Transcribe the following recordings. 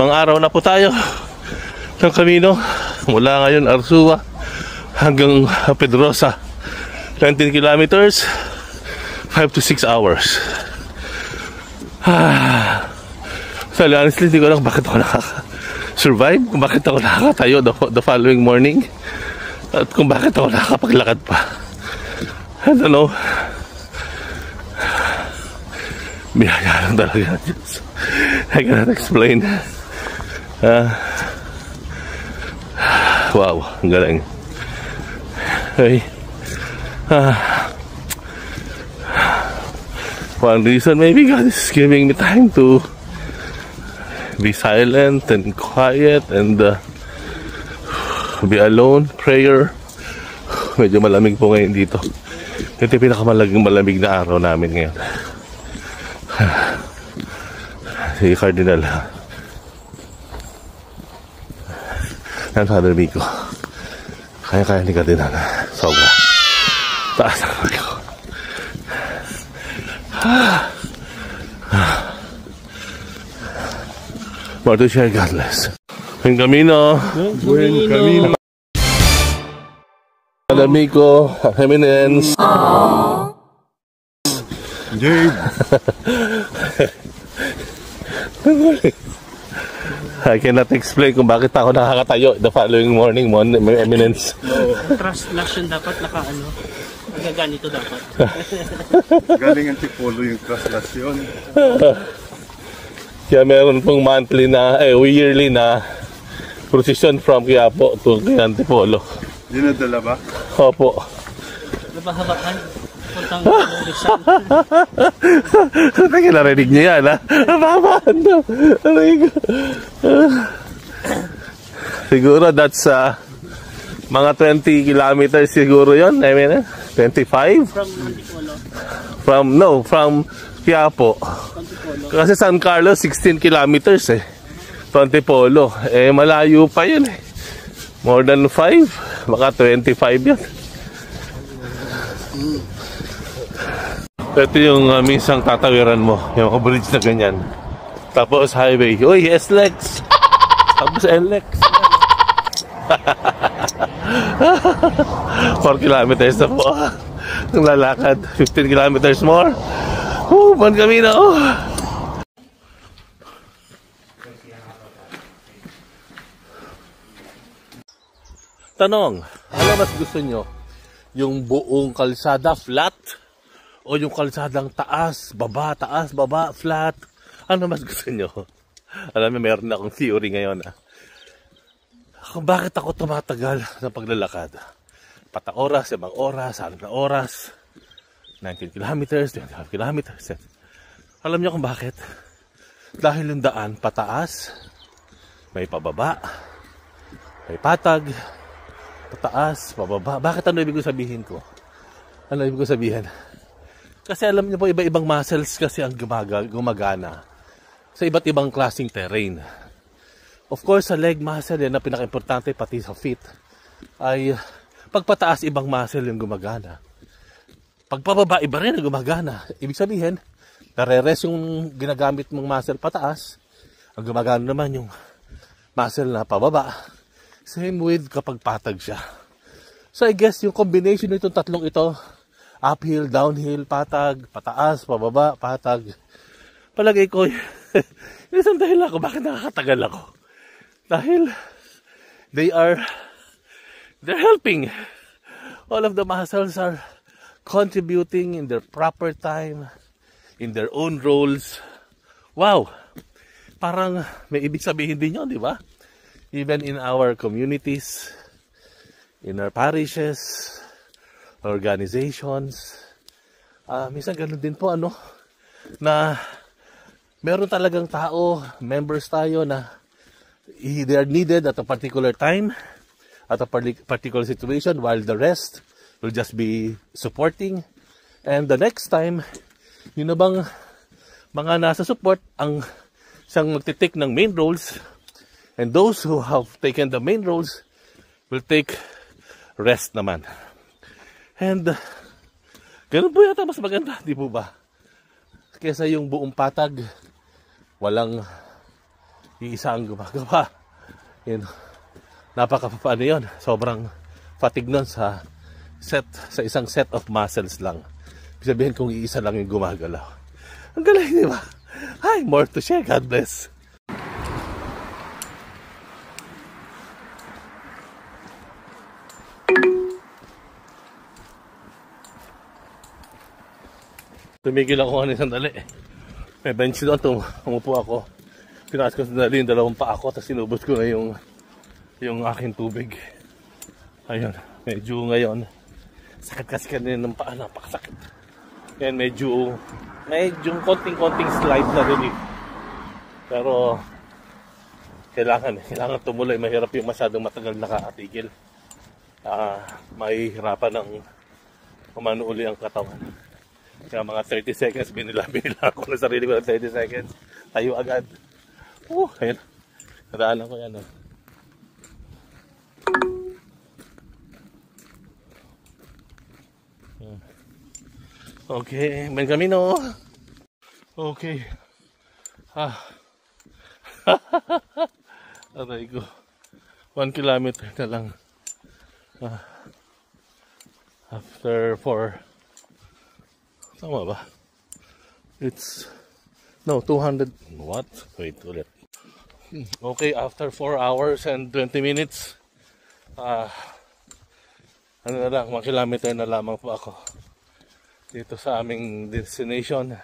Mga araw na po tayo ng Camino mula ngayon Arzua hanggang Pedrosa. 19 kilometers, 5 to 6 hours. So honestly, hindi ko lang bakit ako nakaka-survive, kung bakit ako nakakatayo the following morning, at kung bakit ako nakakapaglakad pa. I don't know. Biyaya lang talaga. I cannot explain. Wow, ang galing. Okay. One reason maybe God is giving me time to be silent and quiet and be alone, prayer. Medyo malamig po ngayon dito. Ito yung pinakamalamig na araw namin ngayon. Si Cardinal and Father Miko, kaya ni Cardinal. Sobra taas ang kamay ko. More to share, God bless. Buen camino. Buen camino. Father Miko, Eminence. Jade. I cannot explain kung bakit ako nakakatayo the following morning, Eminence. No, translation dapat naka-ano. Nagaganito dapat. Galing Antipolo yung translation. Kaya meron pong monthly na, yearly na procession from Quiapo to Antipolo. Dinadala ba? Opo. Napahabaan. Puntang Rizal. Teka, narinig niyo yan, ha? Napahabaan daw. Siguro that's mga 20 kilometers siguro yun. I mean, 25? From Antipolo. From Quiapo. Antipolo. Kasi San Carlos, 16 kilometers eh. From Antipolo. Malayo pa yun eh. More than 5. Baka 25 yun. Ito yung minsan tatawiran mo. Yung bridge na ganyan. Tapos highway. Uy, SLEX! Tapos NLEX. 4 kilometers na po ang lalakad. 15 kilometers more. Buen camino. Tanong, ano mas gusto nyo? Yung buong kalsada flat? O yung kalsadang taas, baba, flat? Ano mas gusto nyo? Alam mo, meron na akong theory ngayon. Kung bakit ako tumatagal sa paglalakad? 4 oras, 5 oras, 6 na oras, 19 kilometers, 25 kilometers. Alam niyo kung bakit? Dahil yung daan pataas, may pababa, may patag, pataas, pababa. Bakit ano ibig sabihin ko? Ano ibig sabihin? Kasi alam niyo po, iba-ibang muscles kasi ang gumagana sa iba't ibang klaseng terrain. Of course, sa leg muscle yan na pinaka-importante, pati sa feet, ay pagpataas ibang muscle yung gumagana. Pagpababa, iba rin ang gumagana. Ibig sabihin, nare-rest yung ginagamit mong muscle pataas, ang gumagana naman yung muscle na pababa. Same with kapag patag siya. So I guess yung combination nitong tatlong ito, uphill, downhill, patag, pataas, pababa, patag, palagay ko, isang dahil ako, bakit nakakatagal ako? Dahil they're helping. All of the muscles are contributing in their proper time, in their own roles. Wow! Parang may ibig sabihin din yun, di ba? Even in our communities, in our parishes, organizations, minsan ganun din po, na meron talagang tao, members tayo na they are needed at a particular time, at a particular situation, while the rest will just be supporting. And the next time, yun na bang mga nasa support ang siyang magtitake ng main roles, and those who have taken the main roles will take rest naman. And ganun po yata mas maganda, di po ba? Kesa yung buong patag, walang iisa ang gumagawa. Yun, napaka-paano yun. Sobrang fatigue nun sa isang set of muscles lang. Ibig sabihin kung iisa lang yung gumagalaw. Ang galing, di ba? Hi, more to share. God bless. Tumigil ako kanina sandali. May bench doon, umupo ako. Tinaas ko sandali yung dalawang paa ko, tapos sinubos ko na yung aking tubig. Ayun, medyo ngayon, sakit kasi kanina ng paa, napakasakit. Yan, medyo konting-konting slide na rin eh. Pero, kailangan tumuloy. Mahirap yung masyadong matagal nakatigil. Mahihirapan ng umano uli ang katawan. Kaya mga 30 seconds, binila ako na sarili ko ng 30 seconds. Tayo agad. Ayun. Nadaanan ko yan. Okay, buen camino. Okay. Aray ko. 1 kilometer na lang. After 4. Tama ba? It's... No, 200... What? Wait, ulit. Okay, after 4 hours and 20 minutes. Ano na lang, 1 kilometer na lamang po ako. Dito sa aming destination.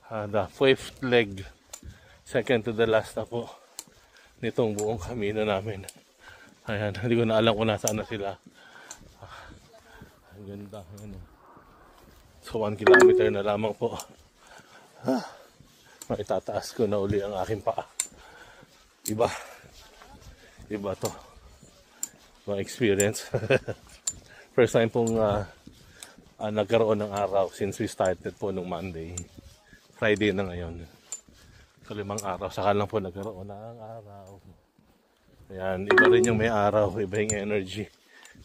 The 5th leg. Second to the last na po. Nitong buong kamino namin. Ayan, hindi ko na alam kung nasaan na sila. Ang ganda. Ayan. So 1 kilometer na lamang po. Itataas ko na uli ang aking paa. Iba to. Mga experience. First time pong nagkaroon ng araw since we started po nung Monday. Friday na ngayon. So 5 araw. Saka lang po nagkaroon ng araw. Ayan, iba rin yung may araw. Iba yung energy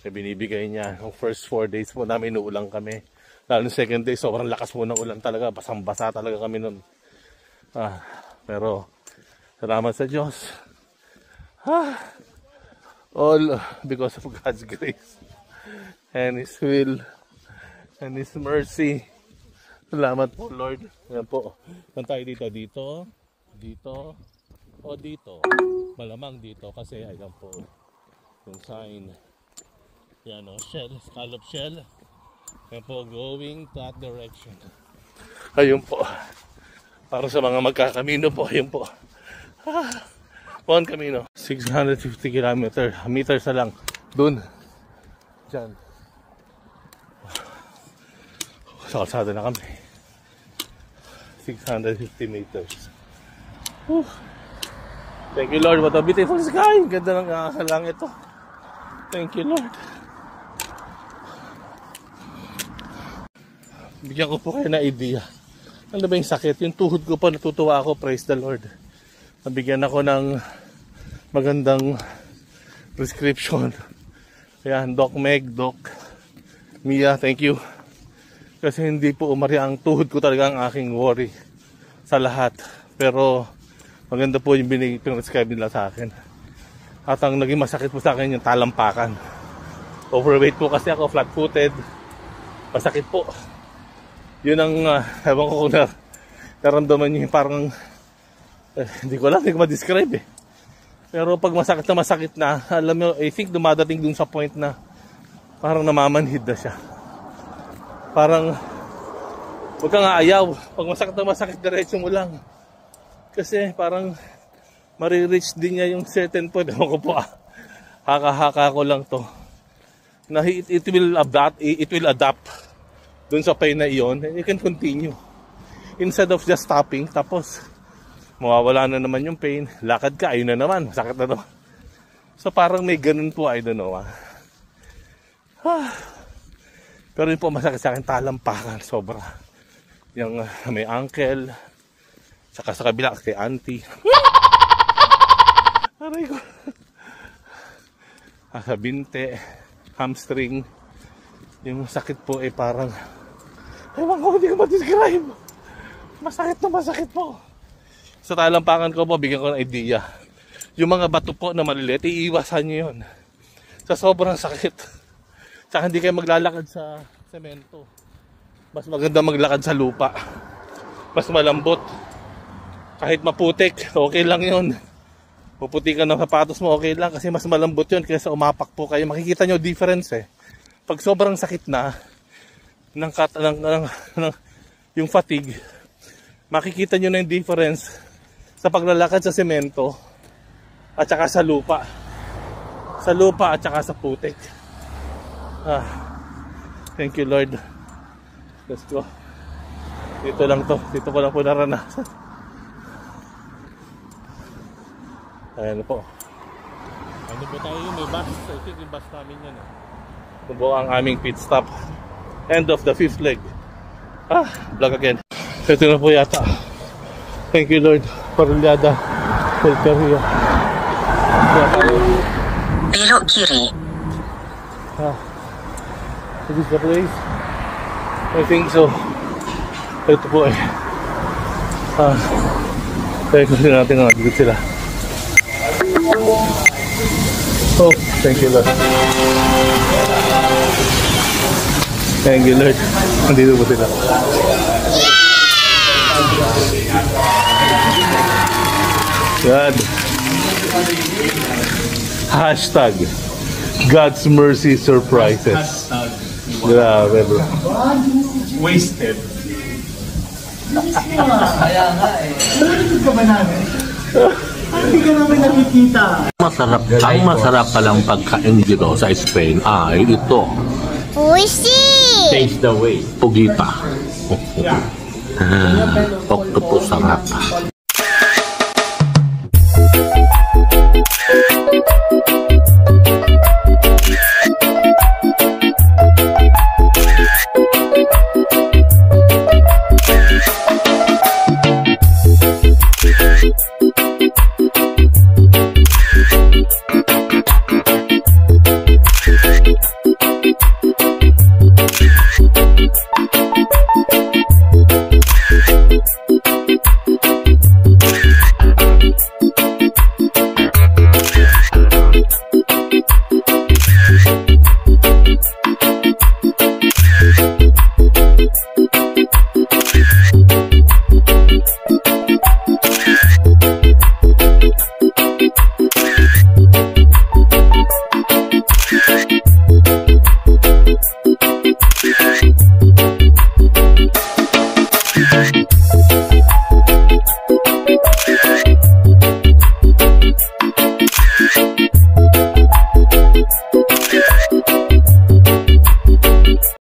na binibigay niya. Yung first 4 days po namin uulang kami. Lalo yung second day, sobrang lakas po ng ulan talaga. Basang-basa talaga kami nun. Pero salamat sa Diyos. All because of God's grace and His will and His mercy. Salamat po, Lord. Yan po. Saan tayo dito? Dito. O dito. Malamang dito kasi ayan po yung sign. Yan o, shell, scallop shell. Yan po, going that direction. Ayun po. Para sa mga magkakamino po, ayun po. 1 camino. 650 meters na lang. Dun. Diyan. Sa kalsada na kami. 650 meters. Thank you, Lord. What a beautiful sky. Ganda ng langit ito. Thank you, Lord. Bigyan ko po kayo na idea. Ano ba yung sakit? Yung tuhod ko pa, natutuwa ako. Praise the Lord. Nabigyan ako ng magandang prescription. Ayan, Doc Meg, Doc Mia, thank you. Kasi hindi po umari ang tuhod ko talaga ang aking worry sa lahat. Pero maganda po yung pinrescribe nila sa akin. At ang naging masakit po sa akin yung talampakan. Overweight po kasi ako, flat-footed. Masakit po. Yun ang, ewan ko kung naramdaman nyo yung parang, hindi ko alam, hindi ko ma-describe eh. Pero pag masakit na, alam mo, I think dumadating dun sa point na parang namamanhid na siya. Parang, huwag kang aayaw. Pag masakit, diretso mo lang. Kasi parang, marireach din niya yung certain point. Ewan ko po haka-haka ko lang to. Na it will adapt dun sa pain na iyon, and you can continue. Instead of just stopping, tapos, mawawala na naman yung pain, lakad ka, ayun na naman, sakit na naman. So parang may ganun po, I don't know. Pero yun po masakit sa akin, talampakan, sobra. Yung may ankle, saka sa kabila, kay auntie. Aray ko. Sa binte, hamstring, yung sakit po ay parang, ewan ko, hindi ko ma-describe. Masakit po. Sa talampakan ko po, bigyan ko ng idea. Yung mga bato po na maliliit, iiwasan nyo yun. Sa sobrang sakit. Tsaka hindi kayo maglalakad sa semento. Mas maganda maglakad sa lupa. Mas malambot. Kahit maputik, okay lang yun. Puputikan ng sapatos mo, okay lang. Kasi mas malambot yun kaysa umapak po kayo. Makikita nyo difference eh. Pag sobrang sakit na, yung fatigue, makikita nyo na yung difference sa paglalakad sa semento at saka sa lupa. Sa lupa at saka sa putik. Thank you Lord. Let's go. Dito lang to. Dito ko lang po naranasan. Ayan po. Ano po tayo yun? May bus. I think yung bus namin yan. Ito po ang aming pit stop. End of the 5th leg. Vlog again. Ito na po yata. Thank you Lord. Parulyada. Pelteria. Belok kiri. Is this the place? I think so. Ito po eh. Kaya kasi natin nga. Dito sila. Oh, thank you Lord. Thank you Lord. Nandito po sila. God. Hashtag God's mercy surprises. Grabe bro. Wasted. Kaya nga eh. Narinig ka ba namin? Hindi ka namin nakikita. Ang masarap palang pagkain dito sa Spain ay ito. Taste the way. Pugita. Octopus sarap.